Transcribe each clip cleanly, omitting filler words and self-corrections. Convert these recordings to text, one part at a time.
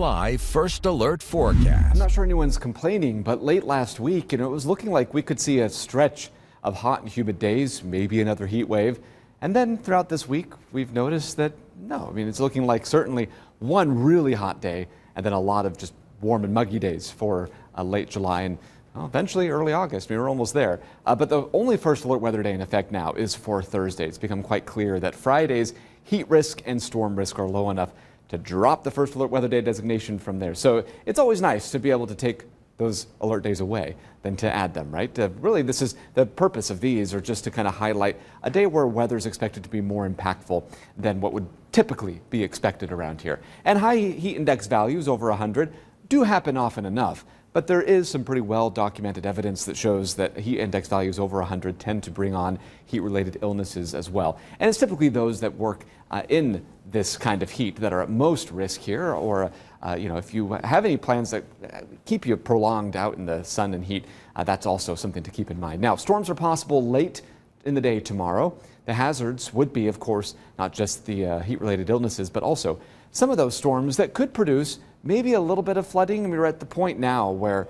Live first alert forecast. I'm not sure anyone's complaining, but late last week, it was looking like we could see a stretch of hot and humid days, maybe another heat wave. And then throughout this week, we've noticed that no, it's looking like certainly one really hot day and then a lot of just warm and muggy days for late July and eventually early August. We're almost there. But the only first alert weather day in effect now is for Thursday. It's become quite clear that Friday's heat risk and storm risk are low enough to drop the first alert weather day designation from there. So it's always nice to be able to take those alert days away than to add them, right? Really, this is the purpose of these, are just to kind of highlight a day where weather is expected to be more impactful than what would typically be expected around here. And high heat index values over 100 do happen often enough, but there is some pretty well documented evidence that shows that heat index values over 100 tend to bring on heat-related illnesses as well. And it's typically those that work in this kind of heat that are at most risk here, or if you have any plans that keep you prolonged out in the sun and heat, that's also something to keep in mind. Now, storms are possible late in the day tomorrow. The hazards would be, of course, not just the heat-related illnesses, but also some of those storms that could produce maybe a little bit of flooding. We're at the point now where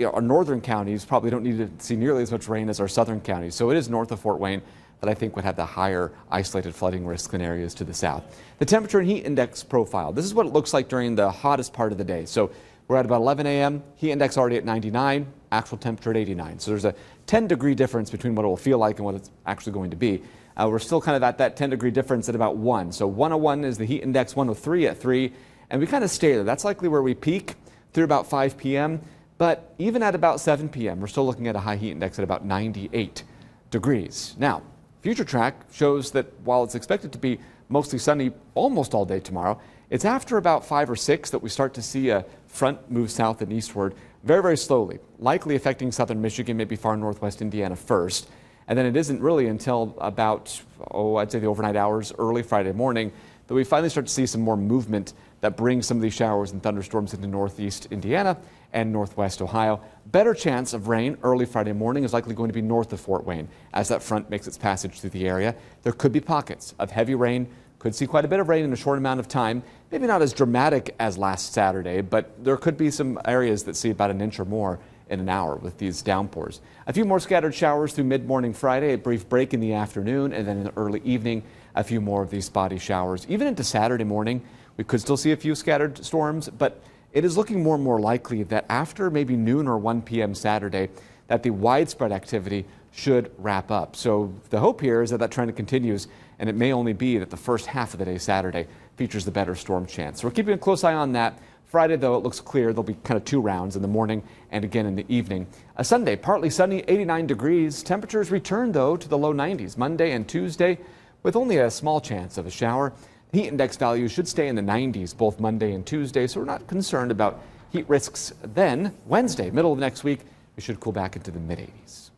our northern counties probably don't need to see nearly as much rain as our southern counties. So it is north of Fort Wayne that I think would have the higher isolated flooding risk than areas to the south. The temperature and heat index profile. This is what it looks like during the hottest part of the day. So we're at about 11 a.m. Heat index already at 99, actual temperature at 89. So there's a 10-degree difference between what it will feel like and what it's actually going to be. We're still kind of at that 10-degree difference at about 1. So 101 is the heat index, 103 at 3. And we kind of stay there. That's likely where we peak through about 5 p.m. But even at about 7 p.m., we're still looking at a high heat index at about 98 degrees. Now, future track shows that while it's expected to be mostly sunny almost all day tomorrow, it's after about 5 or 6 that we start to see a front move south and eastward very, very slowly, likely affecting southern Michigan, maybe far northwest Indiana first. And then it isn't really until about, I'd say the overnight hours, early Friday morning, that we finally start to see some more movement that brings some of these showers and thunderstorms into northeast Indiana and northwest Ohio. Better chance of rain early Friday morning is likely going to be north of Fort Wayne as that front makes its passage through the area. There could be pockets of heavy rain, could see quite a bit of rain in a short amount of time. Maybe not as dramatic as last Saturday, but there could be some areas that see about an inch or more in an hour with these downpours. A few more scattered showers through mid-morning Friday, a brief break in the afternoon, and then in the early evening, a few more of these spotty showers. Even into Saturday morning, we could still see a few scattered storms, but it is looking more and more likely that after maybe noon or 1 p.m. Saturday, that the widespread activity should wrap up. So the hope here is that that trend continues, and it may only be that the first half of the day Saturday features the better storm chance. So we're keeping a close eye on that. Friday, though, it looks clear. There'll be kind of 2 rounds in the morning and again in the evening. A Sunday, partly sunny, 89 degrees. Temperatures return, though, to the low 90s Monday and Tuesday, with only a small chance of a shower. Heat index values should stay in the 90s both Monday and Tuesday, so we're not concerned about heat risks then. Wednesday, middle of next week, we should cool back into the mid-80s.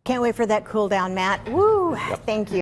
Can't wait for that cool down, Matt. Woo! Yep. Thank you.